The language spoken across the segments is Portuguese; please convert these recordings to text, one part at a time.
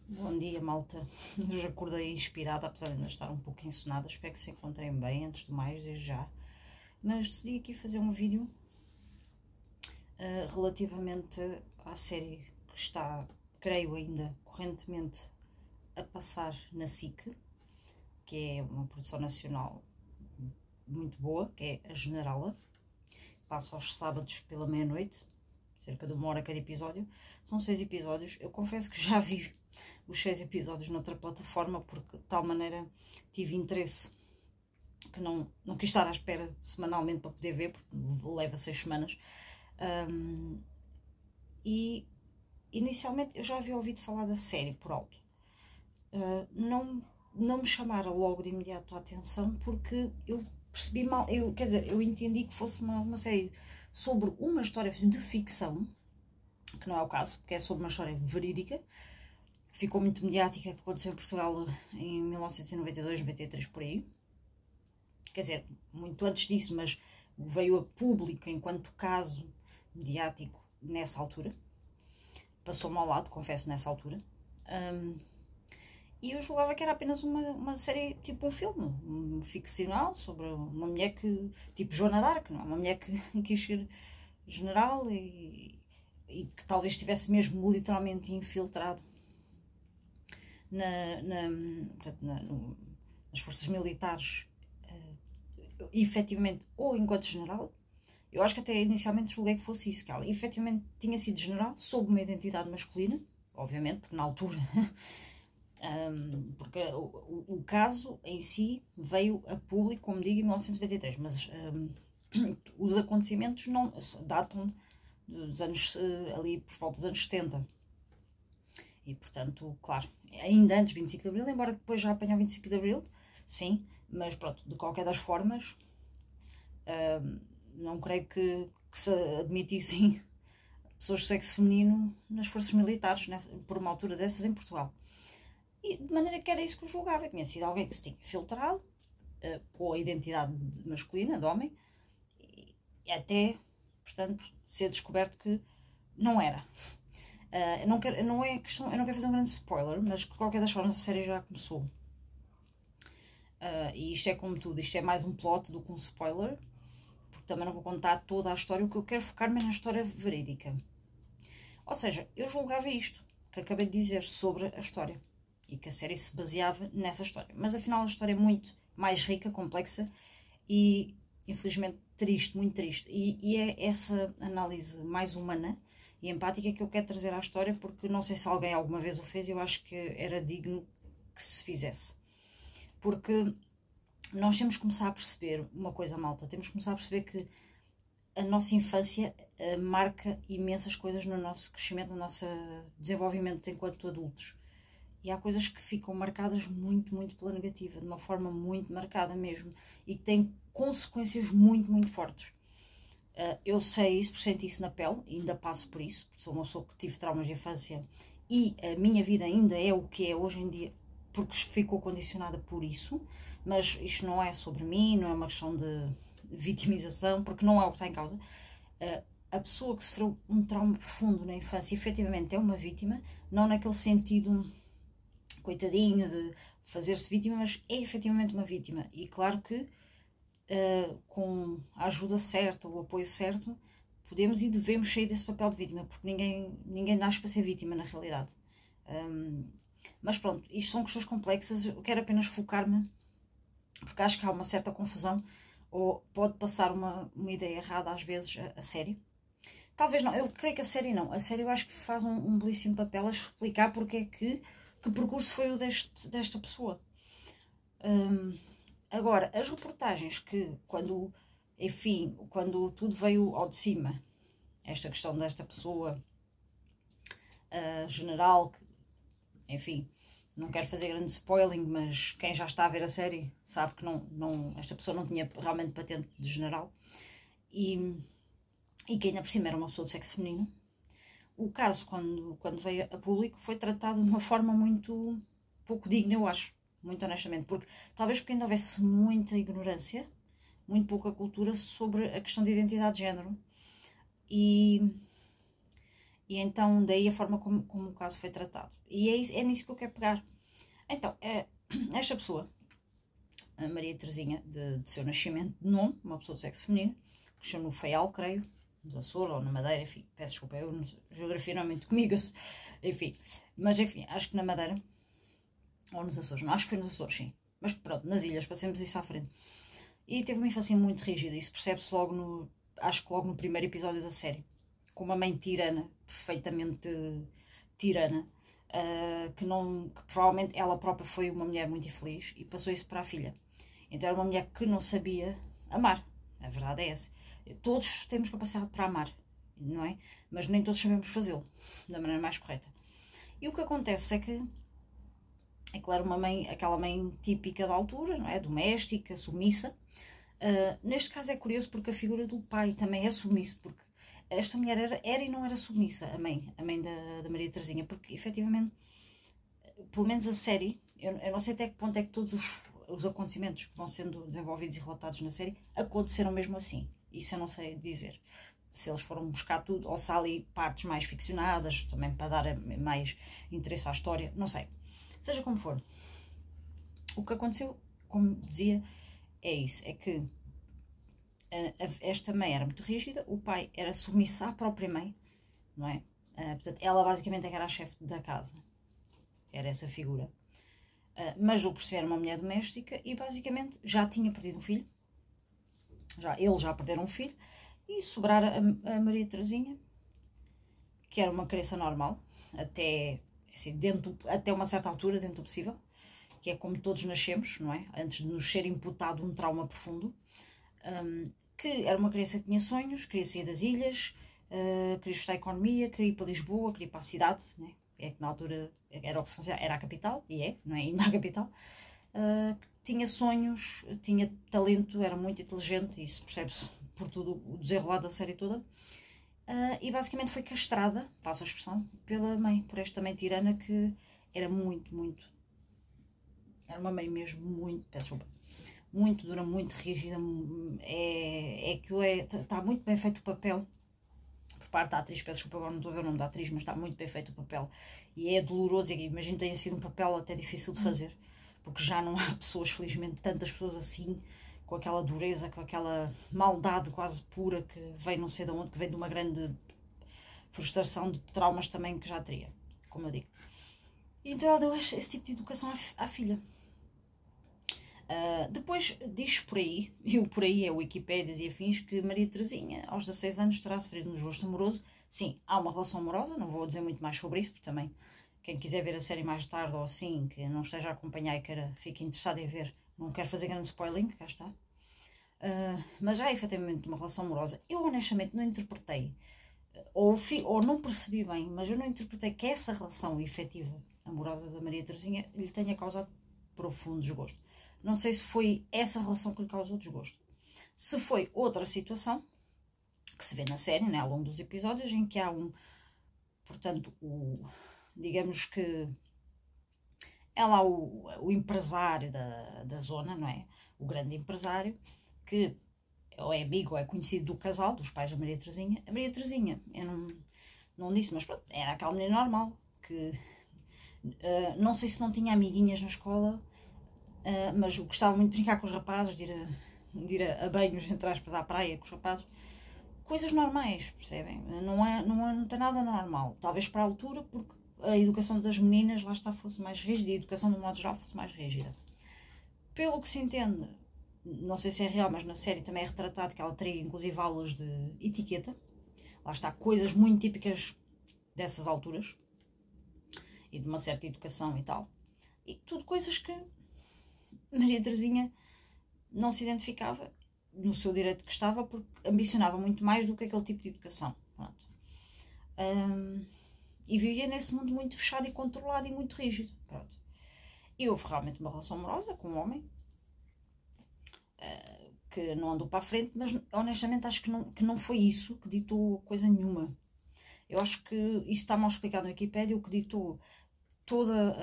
Bom dia, malta. Hoje acordei inspirada, apesar de ainda estar um pouco ensonada. Espero que se encontrem bem, antes de mais, desde já. Mas decidi aqui fazer um vídeo relativamente à série que está, creio ainda, correntemente a passar na SIC, que é uma produção nacional muito boa, que é A Generala. Passa aos sábados pela meia-noite, cerca de 1 hora cada episódio. São 6 episódios. Eu confesso que já vi os 6 episódios noutra plataforma, porque de tal maneira tive interesse que não quis estar à espera semanalmente para poder ver, porque leva 6 semanas. E inicialmente eu já havia ouvido falar da série por alto. Não me chamara logo de imediato a atenção, porque eu percebi mal, eu entendi que fosse uma série sobre uma história de ficção, que não é o caso, porque é sobre uma história verídica, que ficou muito mediática, que aconteceu em Portugal em 1992, 93, por aí. Quer dizer, muito antes disso, mas veio a público enquanto caso mediático nessa altura. Passou-me ao lado, confesso, nessa altura. E eu julgava que era apenas uma série, tipo um filme, ficcional, sobre uma mulher que, tipo Joana d'Arc, não é? Uma mulher que quis ser general e que talvez estivesse mesmo literalmente infiltrado nas forças militares, efetivamente, ou enquanto general. Eu acho que até inicialmente julguei que fosse isso, que ela efetivamente tinha sido general, sob uma identidade masculina, obviamente, porque na altura... porque o caso em si veio a público, como digo, em 1993, mas os acontecimentos não datam dos anos, ali por volta dos anos 70. E, portanto, claro, ainda antes de 25 de Abril, embora depois já apanhou 25 de Abril, sim, mas pronto, de qualquer das formas, não creio que se admitissem pessoas de sexo feminino nas forças militares, por uma altura dessas em Portugal. E de maneira que era isso que eu julgava, tinha sido alguém que se tinha filtrado, com a identidade masculina, de homem, e até, portanto, ser descoberto que não era. Eu não quero fazer um grande spoiler, mas de qualquer das formas a série já começou. E isto é como tudo, isto é mais um plot do que um spoiler, porque também não vou contar toda a história, o que eu quero focar-me na história verídica. Ou seja, eu julgava isto, que acabei de dizer sobre a história, e que a série se baseava nessa história. Mas afinal a história é muito mais rica, complexa e, infelizmente, triste, muito triste. E é essa análise mais humana e empática que eu quero trazer à história, porque não sei se alguém alguma vez o fez e eu acho que era digno que se fizesse. Porque nós temos que começar a perceber uma coisa, malta, temos que começar a perceber que a nossa infância marca imensas coisas no nosso crescimento, no nosso desenvolvimento enquanto adultos. E há coisas que ficam marcadas muito, muito pela negativa, de uma forma muito marcada mesmo, e que têm consequências muito, muito fortes. Eu sei isso, porque senti isso na pele, e ainda passo por isso, porque sou uma pessoa que tive traumas de infância, e a minha vida ainda é o que é hoje em dia, porque ficou condicionada por isso, mas isto não é sobre mim, não é uma questão de vitimização, porque não é o que está em causa. A pessoa que sofreu um trauma profundo na infância, efetivamente é uma vítima, não naquele sentido coitadinho de fazer-se vítima, mas é efetivamente uma vítima. E claro que com a ajuda certa, o apoio certo, podemos e devemos sair desse papel de vítima, porque ninguém nasce para ser vítima na realidade. Mas pronto, isto são questões complexas, eu quero apenas focar-me, porque acho que há uma certa confusão, ou pode passar uma ideia errada às vezes a série. Talvez não, eu creio que a série não. A série eu acho que faz um belíssimo papel a explicar porque é que percurso foi o desta pessoa. Agora, as reportagens que, quando tudo veio ao de cima, esta questão desta pessoa general, que, enfim, não quero fazer grande spoiling, mas quem já está a ver a série sabe que esta pessoa não tinha realmente patente de general, e que ainda por cima era uma pessoa de sexo feminino. O caso, quando veio a público, foi tratado de uma forma muito pouco digna, eu acho, muito honestamente, talvez porque ainda houvesse muita ignorância, muito pouca cultura sobre a questão de identidade de género, e E então, daí a forma como o caso foi tratado. E é nisso que eu quero pegar. Então, esta pessoa, a Maria Teresinha, de seu nascimento de nome, uma pessoa de sexo feminino, que nasceu no Faial, creio, nos Açores ou na Madeira, enfim, peço desculpa, eu geografia não é muito comigo, enfim. Mas, enfim, acho que na Madeira, ou nos Açores, não, acho que foi nos Açores, sim. Mas pronto, nas ilhas, passemos isso à frente. E teve uma infância muito rígida, isso percebe-se logo acho que logo no primeiro episódio da série. Com uma mãe tirana, perfeitamente tirana, que provavelmente ela própria foi uma mulher muito infeliz e passou isso para a filha. Então era uma mulher que não sabia amar. A verdade é essa. Todos temos capacidade para amar, não é? Mas nem todos sabemos fazê-lo da maneira mais correta. E o que acontece é que, claro, aquela mãe típica da altura, não é? Doméstica, submissa. Neste caso é curioso porque a figura do pai também é submisso, porque esta mulher era e não era submissa, a mãe da Maria Teresinha, porque efetivamente, pelo menos a série, eu não sei até que ponto é que todos os acontecimentos que vão sendo desenvolvidos e relatados na série aconteceram mesmo assim. Isso eu não sei dizer. Se eles foram buscar tudo, ou se há ali partes mais ficcionadas, também para dar mais interesse à história, não sei. Seja como for, o que aconteceu, como dizia, é isso, é que esta mãe era muito rígida, o pai era submisso à própria mãe, não é? Portanto, ela basicamente era a chefe da casa, era essa figura. Mas o perceber era uma mulher doméstica e basicamente já tinha perdido um filho, eles já perderam um filho, e sobrara a Maria Teresinha, que era uma criança normal, até uma certa altura, dentro do possível, que é como todos nascemos, não é? Antes de nos ser imputado um trauma profundo, que era uma criança que tinha sonhos, queria sair das ilhas, queria estudar economia, queria ir para Lisboa, queria ir para a cidade, né? É que na altura era a capital, e é, não é ainda a capital. Tinha sonhos, tinha talento, era muito inteligente, isso percebe-se por tudo o desenrolar da série toda. E basicamente foi castrada, passo a expressão, pela mãe, por esta mãe tirana que era era uma mãe mesmo muito, peço desculpa, muito dura, muito rígida, está muito bem feito o papel por parte da atriz, peço desculpa, agora não estou a ver o nome da atriz, mas está muito bem feito o papel e é doloroso, e imagino que tenha sido um papel até difícil de fazer, porque já não há pessoas, felizmente, tantas pessoas assim, com aquela dureza, com aquela maldade quase pura que vem não sei de onde, que vem de uma grande frustração de traumas também que já teria, como eu digo. E então ela deu esse tipo de educação à filha. Depois diz por aí, e o por aí é o Wikipédia e afins, que Maria Teresinha, aos 16 anos, terá sofrido um desgosto amoroso. Sim, há uma relação amorosa, não vou dizer muito mais sobre isso, porque também quem quiser ver a série mais tarde ou assim, que não esteja a acompanhar e fique interessado em ver, não quero fazer grande spoiling, cá está. Mas há efetivamente uma relação amorosa. Eu honestamente não interpretei, ou não percebi bem, mas eu não interpretei que essa relação efetiva, amorosa da Maria Teresinha, lhe tenha causado profundo desgosto. Não sei se foi essa relação que lhe causou desgosto. Se foi outra situação, que se vê na série, né, ao longo dos episódios, em que há portanto, digamos que é lá o empresário da zona, não é? O grande empresário, que ou é amigo ou é conhecido do casal, dos pais da Maria Teresinha. A Maria Teresinha, eu não disse, mas pronto, era aquela menina normal, que não sei se não tinha amiguinhas na escola, mas gostava muito de brincar com os rapazes, de ir a banhos, entre aspas, à praia com os rapazes. Coisas normais, percebem? Não tem nada normal. Talvez para a altura, porque a educação das meninas lá está fosse mais rígida e a educação do modo geral fosse mais rígida. Pelo que se entende, não sei se é real, mas na série também é retratado que ela teria inclusive aulas de etiqueta. Lá está, coisas muito típicas dessas alturas e de uma certa educação e tal. E tudo coisas que Maria Teresinha não se identificava no seu direito que estava, porque ambicionava muito mais do que aquele tipo de educação. Pronto. E vivia nesse mundo muito fechado e controlado e muito rígido. Pronto. E houve realmente uma relação amorosa com um homem que não andou para a frente, mas honestamente acho que não foi isso que ditou coisa nenhuma. Eu acho que isso está mal explicado no Wikipédia, o que ditou toda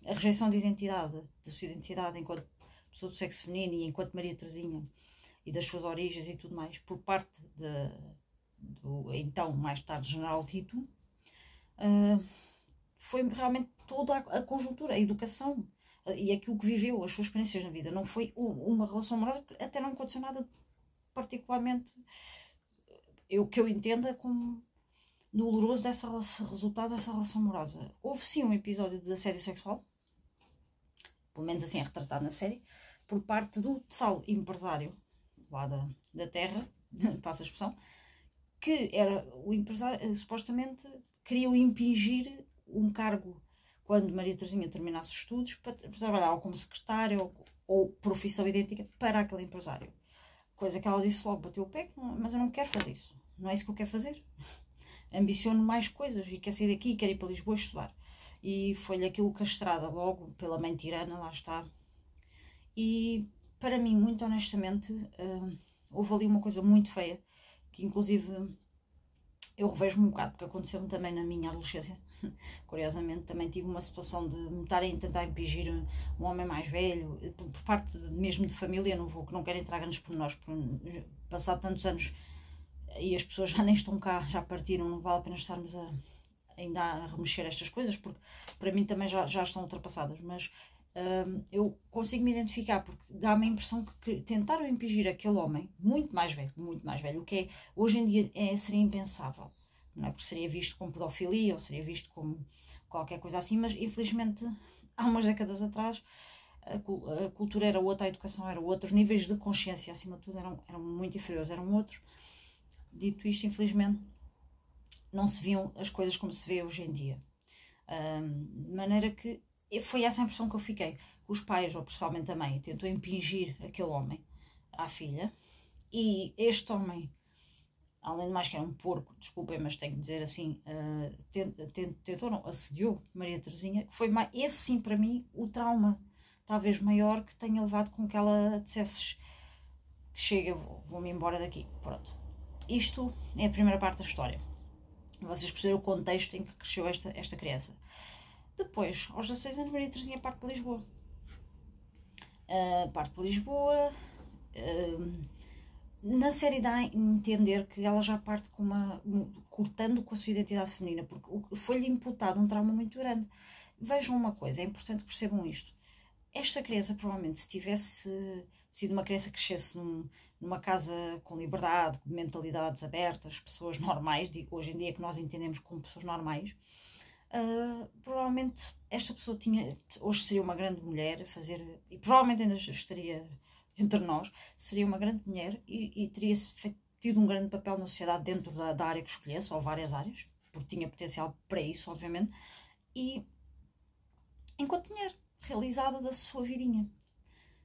a rejeição de identidade, da sua identidade enquanto pessoa do sexo feminino e enquanto Maria Teresinha e das suas origens e tudo mais, por parte do então, mais tarde, General Tito, foi realmente toda a conjuntura, a educação e aquilo que viveu, as suas experiências na vida. Não foi uma relação amorosa, que até não aconteceu nada particularmente que eu entenda como doloroso resultado dessa relação amorosa. Houve sim um episódio de assédio sexual, pelo menos assim é retratado na série, por parte do tal empresário lá da terra, passa a expressão, que era o empresário, supostamente queria impingir um cargo quando Maria Teresinha terminasse os estudos para trabalhar ou como secretária ou profissão idêntica para aquele empresário. Coisa que ela disse logo, bateu o pé, mas eu não quero fazer isso. Não é isso que eu quero fazer. Ambiciono mais coisas e quero sair daqui e quero ir para Lisboa estudar. E foi-lhe aquilo castrada logo pela mãe tirana, lá está. E para mim, muito honestamente, houve ali uma coisa muito feia, que inclusive eu revejo-me um bocado, porque aconteceu-me também na minha adolescência. Curiosamente, também tive uma situação de me estarem a tentar impingir um homem mais velho, por parte mesmo de família, não quero entrar grandes pormenores, porque passado tantos anos e as pessoas já nem estão cá, já partiram, não vale a pena estarmos ainda a remexer estas coisas, porque para mim também já estão ultrapassadas, mas eu consigo me identificar, porque dá-me a impressão que tentaram impingir aquele homem muito mais velho, o que hoje em dia seria impensável, não é? Porque seria visto como pedofilia ou seria visto como qualquer coisa assim, mas infelizmente há umas décadas atrás a cultura era outra, a educação era outra, os níveis de consciência acima de tudo eram muito inferiores, eram outros. Dito isto, infelizmente não se viam as coisas como se vê hoje em dia, de maneira que foi essa a impressão que eu fiquei. Os pais, ou principalmente a mãe, tentou impingir aquele homem à filha, e este homem, além de mais que era um porco, desculpem, mas tenho que dizer assim, tentou, não, assediou Maria Teresinha, que foi esse sim para mim o trauma talvez maior que tenha levado com que ela dissesse que chega, vou-me embora daqui. Pronto. Isto é a primeira parte da história. Vocês perceberam o contexto em que cresceu esta criança. Depois, aos 16 anos, Maria Teresinha parte para Lisboa. Na série dá a entender que ela já parte cortando com a sua identidade feminina, porque foi-lhe imputado um trauma muito grande. Vejam uma coisa, é importante que percebam isto. Esta criança, provavelmente, se tivesse sido uma criança que crescesse numa casa com liberdade, com mentalidades abertas, pessoas normais, hoje em dia que nós entendemos como pessoas normais, provavelmente esta pessoa hoje seria uma grande mulher e provavelmente ainda estaria entre nós, seria uma grande mulher e teria tido um grande papel na sociedade dentro da área que escolhesse, ou várias áreas, porque tinha potencial para isso, obviamente, e enquanto mulher realizada da sua vidinha.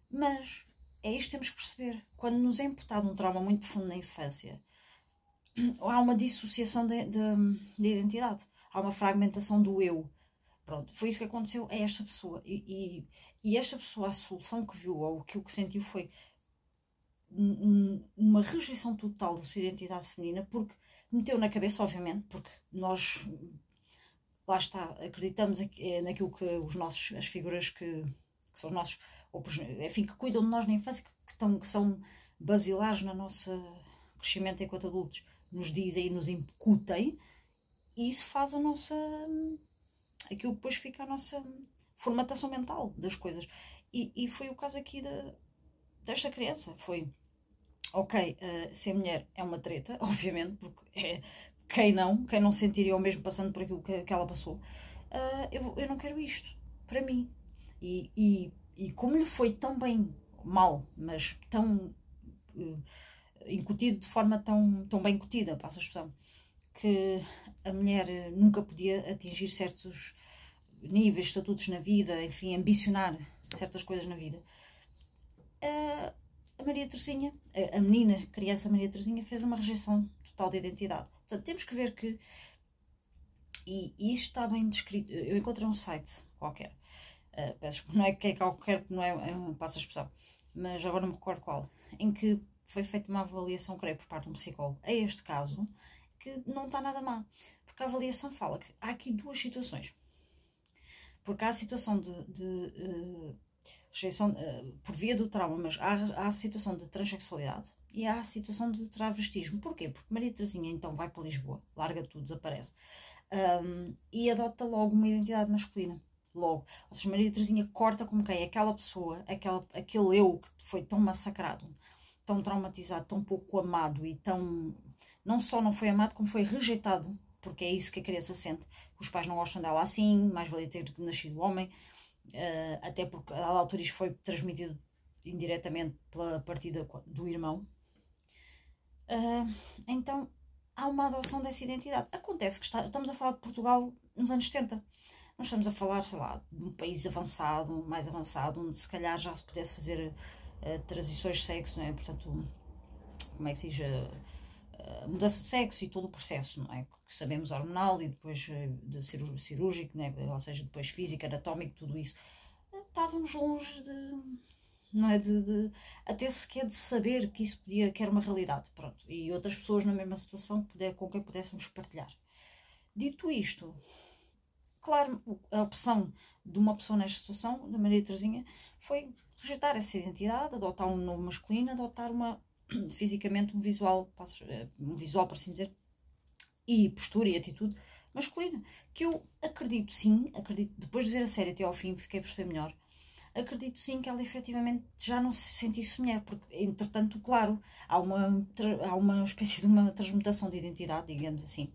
Mas é isto que temos que perceber. Quando nos é imputado um trauma muito profundo na infância, há uma dissociação de identidade. Há uma fragmentação do eu. Pronto, foi isso que aconteceu a esta pessoa. E esta pessoa, a solução que viu, ou aquilo que sentiu foi uma rejeição total da sua identidade feminina, porque meteu na cabeça, obviamente, porque nós, lá está, acreditamos naquilo que as figuras que são os nossos, enfim, que cuidam de nós na infância, que são basilares no nosso crescimento enquanto adultos, nos dizem e nos incutem, e isso faz aquilo que depois fica a nossa formatação mental das coisas. E foi o caso aqui desta criança. Foi, ok, ser mulher é uma treta, obviamente, porque quem não sentiria o mesmo passando por aquilo que ela passou. Eu não quero isto para mim. E como lhe foi tão bem, mal, mas tão incutido, de forma tão bem incutida, passa a expressão, que a mulher nunca podia atingir certos níveis, estatutos na vida, enfim, ambicionar certas coisas na vida. A Maria Teresinha, a menina, criança Maria Teresinha, fez uma rejeição total de identidade. Portanto, temos que ver que, e isto está bem descrito, eu encontrei um site qualquer, não é que é qualquer, não é, passa a expressão, mas agora não me recordo qual, em que foi feita uma avaliação, creio, por parte de um psicólogo, a este caso, que não está nada má, porque a avaliação fala que há aqui duas situações. Porque há a situação de rejeição por via do trauma, mas há a situação de transexualidade e há a situação de travestismo. Porquê? Porque Maria Teresinha então vai para Lisboa, larga tudo, desaparece. e adota logo uma identidade masculina. Logo. Ou seja, Maria Teresinha corta como quem? Aquela pessoa, aquele eu que foi tão massacrado, tão traumatizado, tão pouco amado e tão... Não só não foi amado, como foi rejeitado, porque é isso que a criança sente. Os pais não gostam dela assim, mais valia ter nascido homem, até porque a dada altura isto foi transmitido indiretamente pela partida do irmão. Então há uma adoção dessa identidade. Acontece que estamos a falar de Portugal nos anos 70. Nós estamos a falar, sei lá, de um país avançado, mais avançado, onde se calhar já se pudesse fazer transições de sexo, não é? Portanto, como é que se diz? Mudança de sexo e todo o processo, não é? Que sabemos hormonal e depois de cirúrgico, né? Ou seja, depois físico, anatómico, tudo isso. Estávamos longe de... Não é? Até sequer de saber que isso que era uma realidade, pronto. E outras pessoas na mesma situação com quem pudéssemos partilhar. Dito isto, claro, a opção de uma pessoa nesta situação, da Maria Teresinha, foi rejeitar essa identidade, adotar um novo masculino, adotar fisicamente um visual, por assim dizer, e postura e atitude masculina. Que eu acredito, sim, depois de ver a série até ao fim, fiquei a perceber melhor, acredito sim que ela efetivamente já não se sentisse mulher, porque entretanto, claro, há uma espécie de uma transmutação de identidade, digamos assim.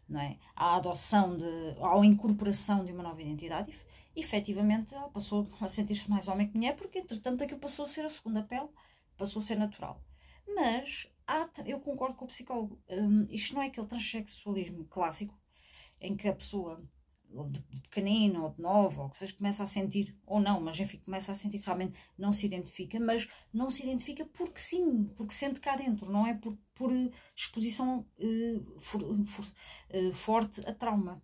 Não é? A incorporação de uma nova identidade e efetivamente ela passou a sentir-se mais homem que mulher, porque entretanto aquilo passou a ser a segunda pele, passou a ser natural. Mas eu concordo com o psicólogo, isto não é aquele transexualismo clássico em que a pessoa de pequenino ou de nova, ou que seja, começa a sentir, ou não, mas enfim, começa a sentir que realmente não se identifica, mas não se identifica porque sim, porque sente cá dentro, não é por exposição forte a trauma,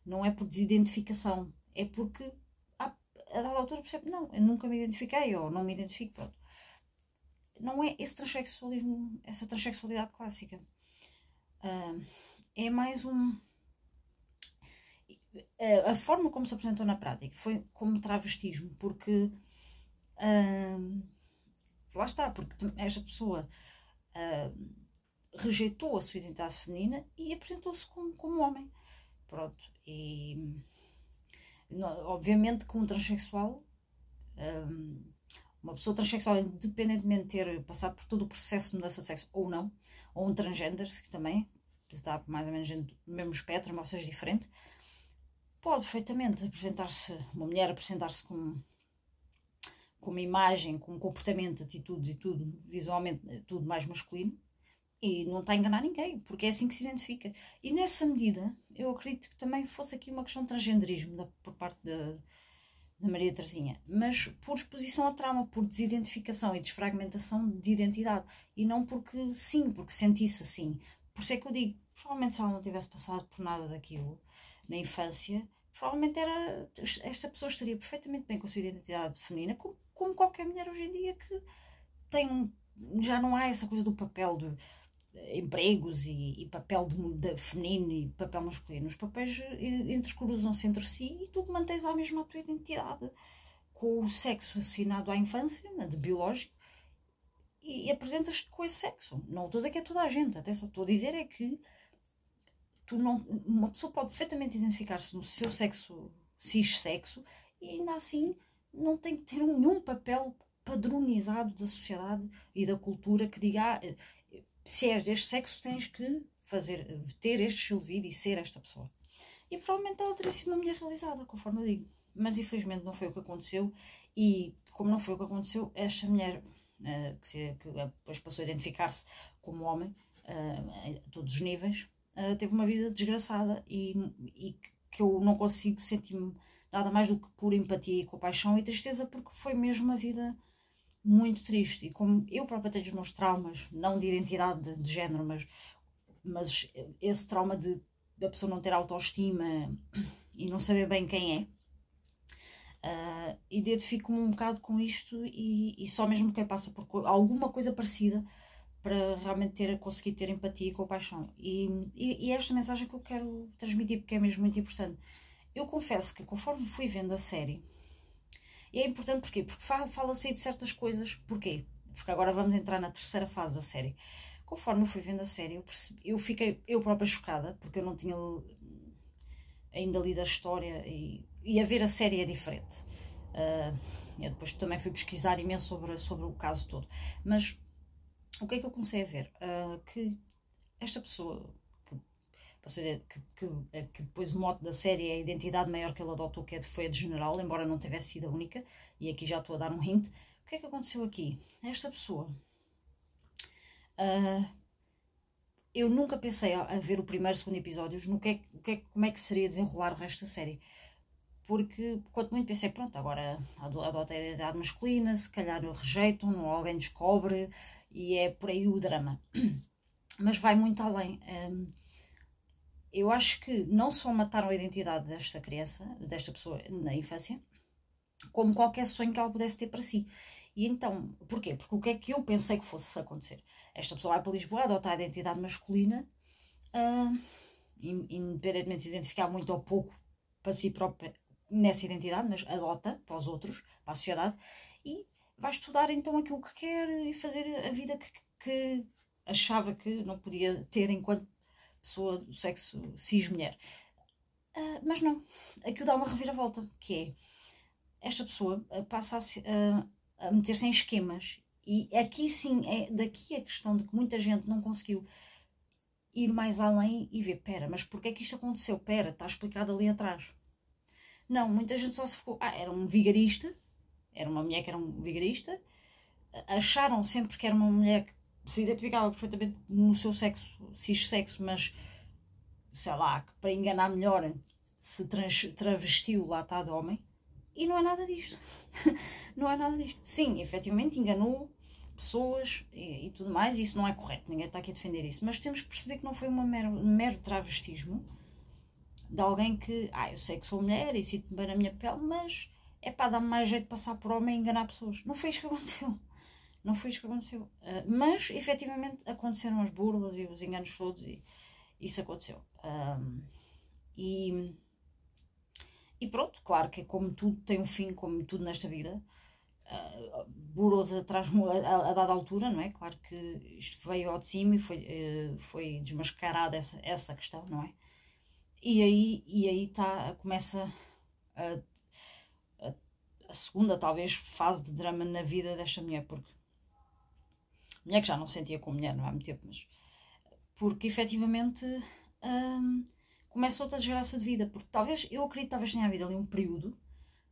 não é por desidentificação, é porque a dada altura percebe, não, eu nunca me identifiquei, ou não me identifico, pronto. Não é esse transexualismo, essa transexualidade clássica. É mais a forma como se apresentou na prática foi como travestismo, porque lá está, porque esta pessoa rejeitou a sua identidade feminina e apresentou-se como homem. Pronto, e obviamente que um transexual, uma pessoa transexual, independentemente de ter passado por todo o processo de mudança de sexo ou não, ou um transgender, que também está mais ou menos no mesmo espectro, mas seja diferente, pode perfeitamente uma mulher apresentar-se com uma imagem, com um comportamento, atitudes e tudo, visualmente, tudo mais masculino, e não está a enganar ninguém, porque é assim que se identifica. E nessa medida, eu acredito que também fosse aqui uma questão de transgenderismo por parte da Maria Teresinha, mas por exposição a trauma, por desidentificação e desfragmentação de identidade, e não porque sim, porque sentisse assim. Por isso é que eu digo, provavelmente se ela não tivesse passado por nada daquilo na infância, provavelmente esta pessoa estaria perfeitamente bem com a sua identidade feminina, como qualquer mulher hoje em dia que já não há essa coisa do papel de empregos e papel de feminino e papel masculino. Os papéis entrecruzam-se entre si e tu mantens a mesma tua identidade com o sexo assinado à infância, de biológico, e apresentas-te com esse sexo. Não estou a dizer que é toda a gente, até só estou a dizer é que uma pessoa pode perfeitamente identificar-se no seu sexo, cis-sexo, e ainda assim não tem que ter nenhum papel padronizado da sociedade e da cultura que diga se és deste sexo tens que ter este estilo de vida e ser esta pessoa. E provavelmente ela teria sido uma mulher realizada, conforme eu digo. Mas infelizmente não foi o que aconteceu, e como não foi o que aconteceu, esta mulher que depois passou a identificar-se como homem a todos os níveis, teve uma vida desgraçada e que eu não consigo sentir-me nada mais do que por empatia e compaixão e tristeza, porque foi mesmo uma vida muito triste. E como eu própria tenho os meus traumas, não de identidade de género, mas esse trauma da pessoa não ter autoestima e não saber bem quem é, identifico-me um bocado com isto e só mesmo quem passa por alguma coisa parecida para realmente conseguir ter empatia e compaixão. E é esta mensagem que eu quero transmitir, porque é mesmo muito importante. Eu confesso que conforme fui vendo a série, e é importante porquê? Porque fala-se aí de certas coisas. Porquê? Porque agora vamos entrar na terceira fase da série. Conforme eu fui vendo a série, eu fiquei eu própria chocada, porque eu não tinha ainda li da história e a ver a série é diferente. Eu depois também fui pesquisar imenso sobre o caso todo. Mas o que é que eu comecei a ver? Que esta pessoa, que depois o mote da série é a identidade maior que ele adotou, que foi a de general, embora não tivesse sido a única, e aqui já estou a dar um hint. O que é que aconteceu aqui? Esta pessoa... eu nunca pensei a ver o primeiro e segundo episódios como é que seria desenrolar o resto da série. Porque, quanto muito pensei, pronto, agora adota a identidade masculina, se calhar o rejeitam, ou alguém descobre, e é por aí o drama. Mas vai muito além. Eu acho que não só mataram a identidade desta criança, desta pessoa na infância, como qualquer sonho que ela pudesse ter para si. E então, porquê? Porque o que é que eu pensei que fosse acontecer? Esta pessoa vai para Lisboa, adota a identidade masculina, independentemente de se identificar muito ou pouco para si própria nessa identidade, mas adota para os outros, para a sociedade, e vai estudar então aquilo que quer e fazer a vida que achava que não podia ter enquanto pessoa do sexo cis-mulher. Mas não, aquilo dá uma reviravolta, que é, esta pessoa passa a meter-se em esquemas, e aqui sim, é daqui a questão de que muita gente não conseguiu ir mais além e ver, pera, mas porquê é que isto aconteceu? Pera, está explicado ali atrás. Não, muita gente só se ficou, era um vigarista, era uma mulher que era um vigarista, acharam sempre que era uma mulher que se identificava perfeitamente no seu sexo, cis-sexo, mas, sei lá, que para enganar melhor se travestiu, lá está, de homem, e não é nada disto. Não é nada disto. Sim, efetivamente enganou pessoas e tudo mais, e isso não é correto, ninguém está aqui a defender isso, mas temos que perceber que não foi um mero travestismo de alguém que, eu sei que sou mulher e sinto-me bem na minha pele, mas é pá, dá-me mais jeito de passar por homem e enganar pessoas. Não foi isto que aconteceu. Não foi isto que aconteceu. Mas, efetivamente, aconteceram as burlas e os enganos todos e isso aconteceu. E pronto, claro que como tudo tem um fim, como tudo nesta vida, burlas atrás a dada altura, não é? Claro que isto veio ao de cima e foi desmascarada essa questão, não é? E aí começa a segunda, talvez, fase de drama na vida desta mulher, porque mulher que já não sentia como mulher, não há muito tempo, mas porque efetivamente começa outra desgraça de vida, porque eu acredito que talvez tenha havido ali um período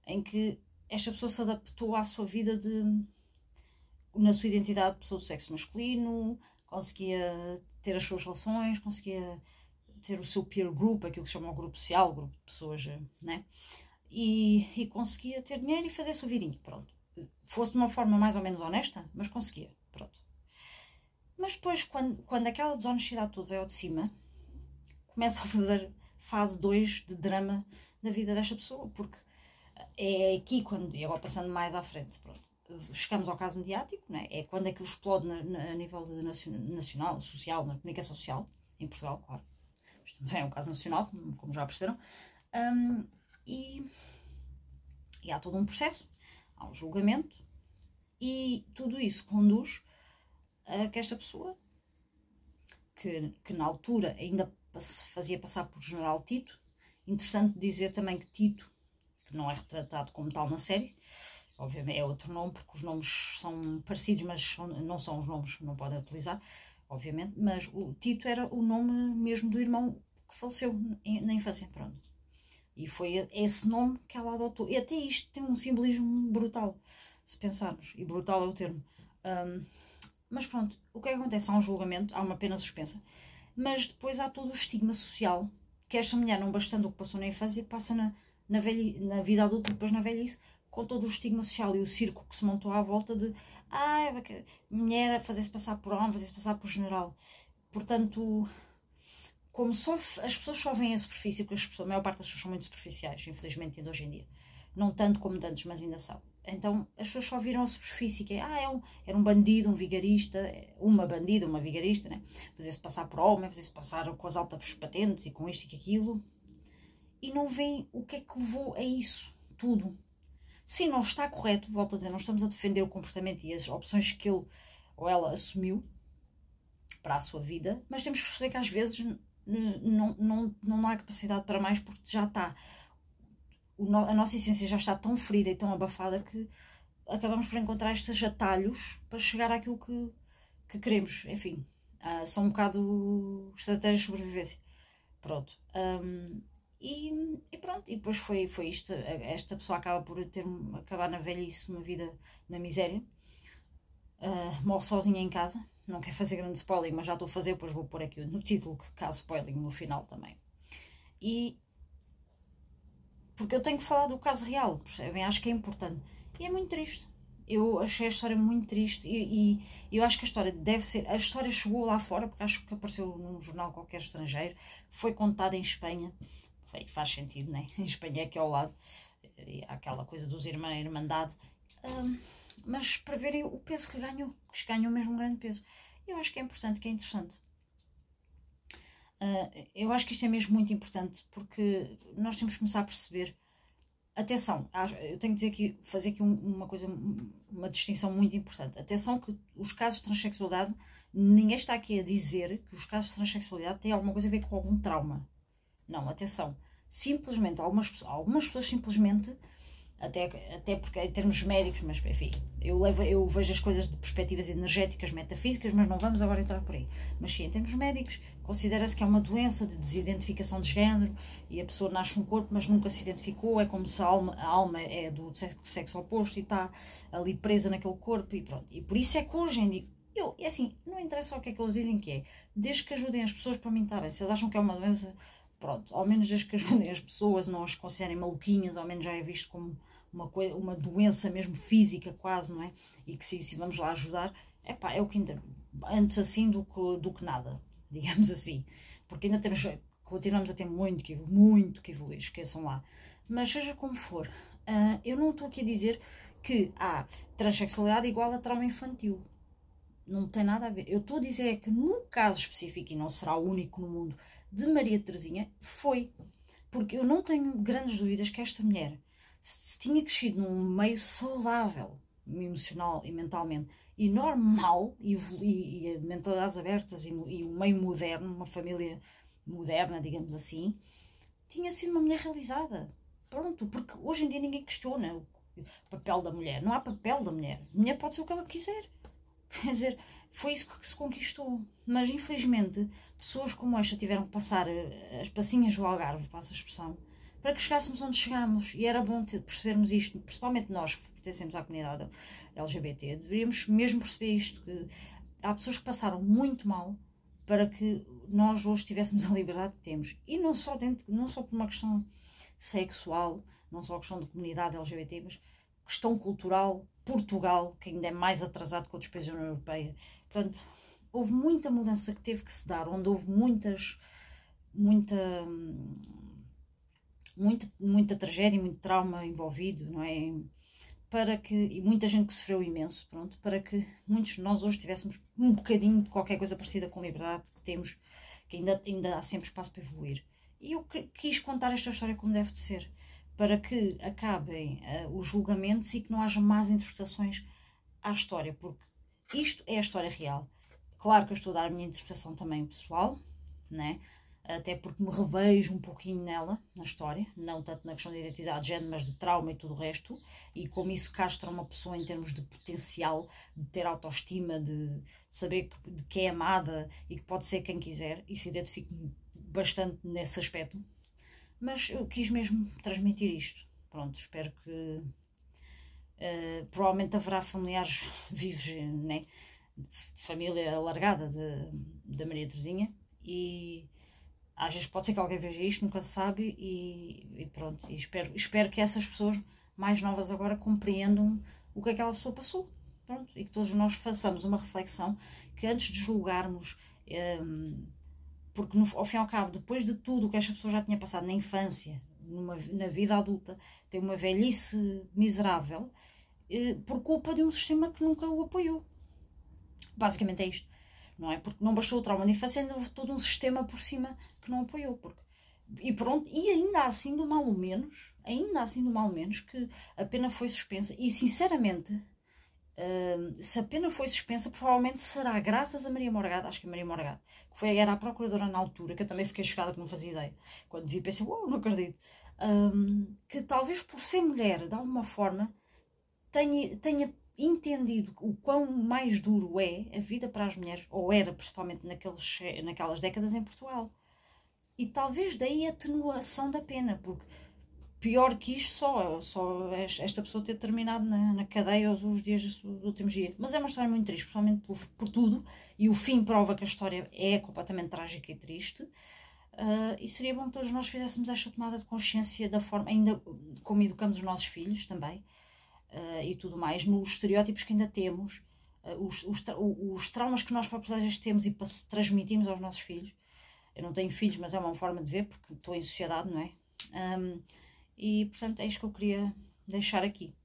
em que esta pessoa se adaptou à sua vida na sua identidade de pessoa do sexo masculino, conseguia ter as suas relações, conseguia ter o seu peer group, aquilo que se chama o grupo social, o grupo de pessoas, né? E conseguia ter dinheiro e fazer a sua vidinha, pronto. Fosse de uma forma mais ou menos honesta, mas conseguia, pronto. Mas depois, quando aquela desonestidade toda veio ao de cima, começa a fazer fase 2 de drama da vida desta pessoa, porque é aqui, e agora passando mais à frente, pronto, chegamos ao caso mediático, né? É quando aquilo explode a nível nacional, social, na comunicação social, em Portugal, claro. Isto também é um caso nacional, como já perceberam. E há todo um processo, há um julgamento, e tudo isso conduz a que esta pessoa, que na altura ainda se fazia passar por General Tito, interessante dizer também que Tito, que não é retratado como tal na série, obviamente é outro nome, porque os nomes são parecidos, mas não são os nomes, não podem utilizar, obviamente, mas o Tito era o nome mesmo do irmão que faleceu na infância, pronto. E foi esse nome que ela adotou. E até isto tem um simbolismo brutal, se pensarmos, e brutal é o termo. Mas pronto, o que é que acontece? Há um julgamento, há uma pena suspensa, mas depois há todo o estigma social, que esta mulher, não bastando o que passou na infância, passa na vida adulta e depois na velhice, com todo o estigma social e o circo que se montou à volta de mulher a fazer-se passar por homem, fazer-se passar por general. Portanto, como as pessoas só veem a superfície, porque a maior parte das pessoas são muito superficiais, infelizmente, ainda hoje em dia. Não tanto como de antes, mas ainda são. Então as pessoas só viram a superfície, que era um bandido, um vigarista, uma bandida, uma vigarista, né? Fazer-se passar por homem, fazer-se passar com as altas patentes e com isto e com aquilo. E não veem o que é que levou a isso tudo. Sim, não está correto, volto a dizer, não estamos a defender o comportamento e as opções que ele ou ela assumiu para a sua vida, mas temos que perceber que às vezes não há capacidade para mais, porque já está, a nossa essência já está tão ferida e tão abafada que acabamos por encontrar estes atalhos para chegar àquilo que queremos. Enfim, são um bocado estratégias de sobrevivência. Pronto. E pronto, e depois foi isto. Esta pessoa acaba por acabar na velhice, uma vida na miséria. Morre sozinha em casa. Não quero fazer grande spoiler, mas já estou a fazer, depois vou pôr aqui no título, que caso spoiling no final também. E porque eu tenho que falar do caso real, percebem? Acho que é importante. E é muito triste. Eu achei a história muito triste e eu acho que a história deve ser... A história chegou lá fora, porque acho que apareceu num jornal qualquer estrangeiro. Foi contada em Espanha. Faz sentido, né? Em Espanha é aqui ao lado. Há aquela coisa dos irmãos, irmandade. Mas para verem o peso que ganhou mesmo um grande peso. Eu acho que é importante, que é interessante. Eu acho que isto é mesmo muito importante, porque nós temos que começar a perceber. Atenção, eu tenho que dizer aqui, fazer aqui uma distinção muito importante. Atenção que os casos de transexualidade, ninguém está aqui a dizer que os casos de transexualidade têm alguma coisa a ver com algum trauma. Não, atenção. Simplesmente, algumas pessoas simplesmente, até porque em termos médicos, mas enfim, eu vejo as coisas de perspectivas energéticas, metafísicas, mas não vamos agora entrar por aí. Mas sim, em termos médicos, considera-se que é uma doença de desidentificação de género e a pessoa nasce um corpo, mas nunca se identificou, é como se a alma é do sexo oposto e está ali presa naquele corpo e pronto. E por isso é que hoje em dia, é assim, não interessa o que é que eles dizem que é, desde que ajudem as pessoas, para mim está bem. Se eles acham que é uma doença, pronto, ao menos desde que ajudem as pessoas, não as considerem maluquinhas, ao menos já é visto como uma doença mesmo física quase, não é? E que se vamos lá ajudar, é o que ainda, antes assim do que nada, digamos assim, porque ainda continuamos a ter muito que evoluir, esqueçam lá. Mas seja como for, eu não estou aqui a dizer que a transexualidade igual a trauma infantil. Não tem nada a ver. Eu estou a dizer que no caso específico, e não será o único no mundo, de Maria Teresinha, foi. Porque eu não tenho grandes dúvidas que esta mulher, se tinha crescido num meio saudável, emocional e mentalmente, e normal, e mentalidades abertas, e um meio moderno, uma família moderna, digamos assim, tinha sido uma mulher realizada. Pronto, porque hoje em dia ninguém questiona o papel da mulher. Não há papel da mulher. A mulher pode ser o que ela quiser. Quer dizer, foi isso que se conquistou. Mas, infelizmente, pessoas como esta tiveram que passar as passinhas do Algarve, passa a expressão, para que chegássemos onde chegámos. E era bom percebermos isto, principalmente nós que pertencemos à comunidade LGBT. Deveríamos mesmo perceber isto, que há pessoas que passaram muito mal para que nós hoje tivéssemos a liberdade que temos. E não só por uma questão sexual, não só a questão de comunidade LGBT, mas questão cultural. Portugal, que ainda é mais atrasado que outros países da União Europeia. Portanto, houve muita mudança que teve que se dar, onde houve muita tragédia, muito trauma envolvido, não é? E muita gente que sofreu imenso, pronto, para que muitos de nós hoje tivéssemos um bocadinho de qualquer coisa parecida com liberdade que temos, que ainda há sempre espaço para evoluir. E eu quis contar esta história como deve de ser, para que acabem os julgamentos e que não haja más interpretações à história, porque isto é a história real. Claro que eu estou a dar a minha interpretação também pessoal, né? Até porque me revejo um pouquinho nela, na história, não tanto na questão de identidade de género, mas de trauma e tudo o resto, e como isso castra uma pessoa em termos de potencial, de ter autoestima, de saber de que é amada e que pode ser quem quiser, e se identifico bastante nesse aspecto. Mas eu quis mesmo transmitir isto. Pronto, espero que... provavelmente haverá familiares vivos, né? Família alargada da Maria Teresinha, e às vezes pode ser que alguém veja isto, nunca se sabe, e pronto. E espero que essas pessoas mais novas agora compreendam o que aquela pessoa passou. Pronto, e que todos nós façamos uma reflexão, que antes de julgarmos... porque ao fim e ao cabo, depois de tudo o que esta pessoa já tinha passado na infância, na vida adulta, tem uma velhice miserável, por culpa de um sistema que nunca o apoiou. Basicamente é isto, não é? Porque não bastou o trauma da infância, ainda houve todo um sistema por cima que não apoiou. E pronto, e ainda assim do mal menos, que a pena foi suspensa, e sinceramente, Se a pena foi suspensa, provavelmente será graças a Maria Morgado, acho que é Maria Morgado, que era a procuradora na altura, que eu também fiquei chocada, que não fazia ideia. Quando vi, pensei, uau, não acredito. Que talvez por ser mulher, de alguma forma, tenha entendido o quão mais duro é a vida para as mulheres, ou era principalmente naquelas décadas em Portugal. E talvez daí a atenuação da pena, porque pior que isto só esta pessoa ter terminado na cadeia os últimos dias. Mas é uma história muito triste, principalmente por tudo, e o fim prova que a história é completamente trágica e triste. E seria bom que todos nós fizéssemos esta tomada de consciência da forma, ainda como educamos os nossos filhos também, e tudo mais, nos estereótipos que ainda temos, os traumas que nós próprios às vezes temos e transmitimos aos nossos filhos. Eu não tenho filhos, mas é uma forma de dizer, porque estou em sociedade, não é? E portanto é isto que eu queria deixar aqui.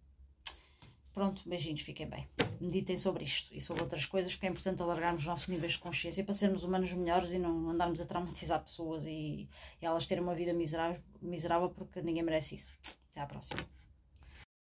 Pronto, beijinhos, fiquem bem. Meditem sobre isto e sobre outras coisas, porque é importante alargarmos os nossos níveis de consciência para sermos humanos melhores e não andarmos a traumatizar pessoas e elas terem uma vida miserável, porque ninguém merece isso. Até à próxima.